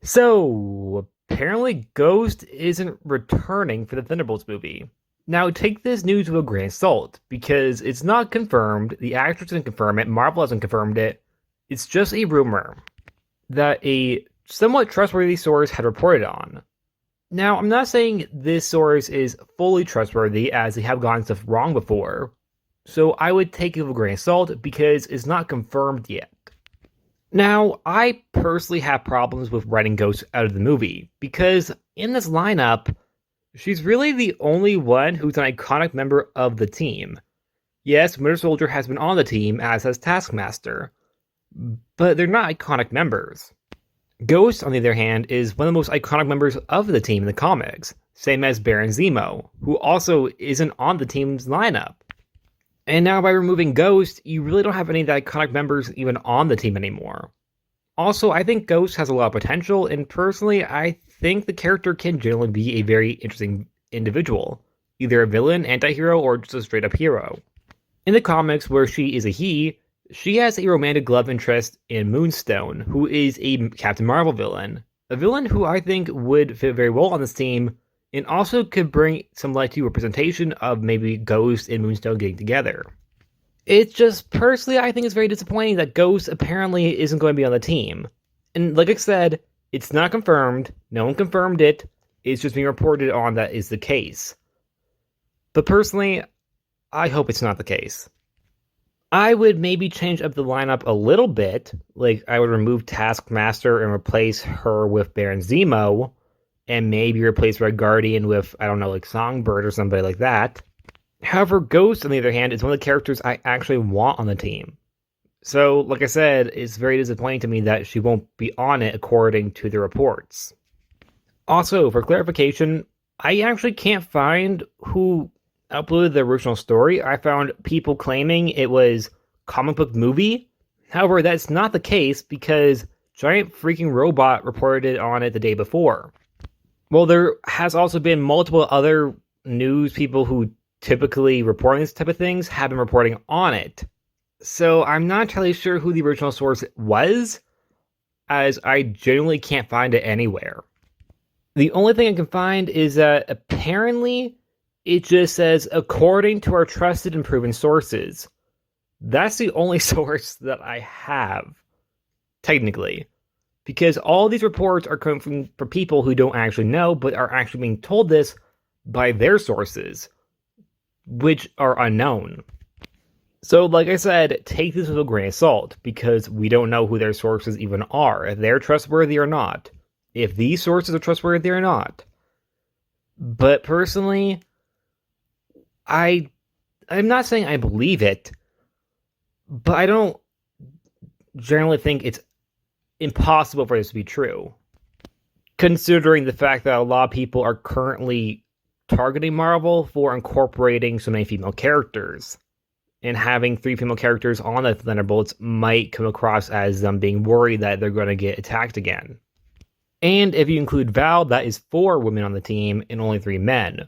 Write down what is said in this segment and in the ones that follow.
So, apparently Ghost isn't returning for the Thunderbolts movie. Now, take this news with a grain of salt, because it's not confirmed, the actress didn't confirm it, Marvel hasn't confirmed it, it's just a rumor that a somewhat trustworthy source had reported on. Now, I'm not saying this source is fully trustworthy, as they have gotten stuff wrong before, so I would take it with a grain of salt, because it's not confirmed yet. Now, I personally have problems with writing Ghost out of the movie, because in this lineup, she's really the only one who's an iconic member of the team. Yes, Winter Soldier has been on the team, as has Taskmaster, but they're not iconic members. Ghost, on the other hand, is one of the most iconic members of the team in the comics, same as Baroness Zemo, who also isn't on the team's lineup. And now by removing Ghost, you really don't have any of the iconic members even on the team anymore. Also, I think Ghost has a lot of potential, and personally, I think the character can generally be a very interesting individual. Either a villain, anti-hero, or just a straight-up hero. In the comics, where she is a he, she has a romantic love interest in Moonstone, who is a Captain Marvel villain. A villain who I think would fit very well on this team, and also could bring some light to representation of maybe Ghost and Moonstone getting together. It's just, personally, I think it's very disappointing that Ghost apparently isn't going to be on the team. And like I said, it's not confirmed, no one confirmed it, it's just being reported on that is the case. But personally, I hope it's not the case. I would maybe change up the lineup a little bit, like I would remove Taskmaster and replace her with Baron Zemo, and maybe replace Red Guardian with, I don't know, like Songbird or somebody like that. However, Ghost, on the other hand, is one of the characters I actually want on the team. So, like I said, it's very disappointing to me that she won't be on it according to the reports. Also, for clarification, I actually can't find who uploaded the original story. I found people claiming it was comic book movie. However, that's not the case because Giant Freaking Robot reported on it the day before. Well, there has also been multiple other news people who typically report these type of things have been reporting on it. So I'm not entirely sure who the original source was, as I genuinely can't find it anywhere. The only thing I can find is that apparently it just says, according to our trusted and proven sources. That's the only source that I have, technically. Because all these reports are coming from people who don't actually know, but are actually being told this by their sources, which are unknown. So, like I said, take this with a grain of salt, because we don't know who their sources even are, if they're trustworthy or not. If these sources are trustworthy or not. But personally, I'm not saying I believe it, but I don't generally think it's impossible for this to be true. Considering the fact that a lot of people are currently targeting Marvel for incorporating so many female characters. And having 3 female characters on the Thunderbolts might come across as them being worried that they're going to get attacked again. And if you include Val, that is 4 women on the team and only 3 men.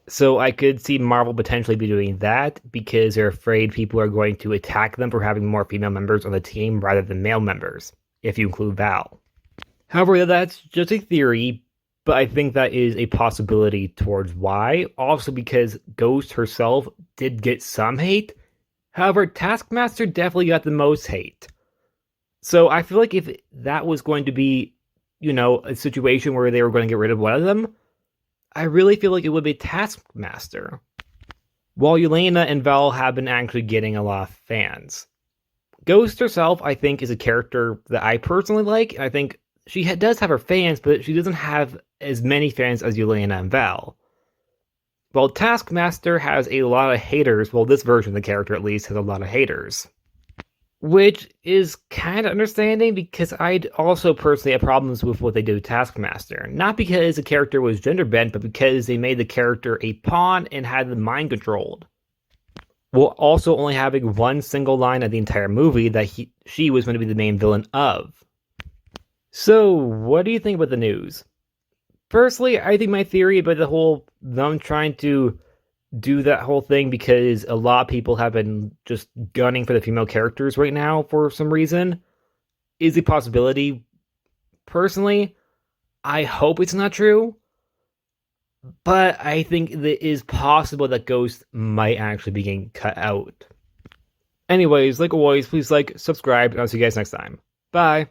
So I could see Marvel potentially be doing that because they're afraid people are going to attack them for having more female members on the team rather than male members, if you include Val. However, that's just a theory, but I think that is a possibility towards why. Also because Ghost herself did get some hate. However, Taskmaster definitely got the most hate. So I feel like if that was going to be, a situation where they were going to get rid of one of them, I really feel like it would be Taskmaster. While Yelena and Val have been actually getting a lot of fans. Ghost herself, I think, is a character that I personally like. I think she does have her fans, but she doesn't have as many fans as Yelena and Val. While Taskmaster has a lot of haters, well, this version of the character at least has a lot of haters. Which is kind of understanding because I'd also personally have problems with what they did with Taskmaster. Not because the character was gender bent, but because they made the character a pawn and had the mind controlled. While also only having one single line of the entire movie that she was going to be the main villain of. So, what do you think about the news? Personally, I think my theory about the whole them trying to do that whole thing because a lot of people have been just gunning for the female characters right now for some reason is a possibility. Personally, I hope it's not true, but I think it is possible that Ghost might actually be getting cut out. Anyways, like always, please like, subscribe, and I'll see you guys next time. Bye!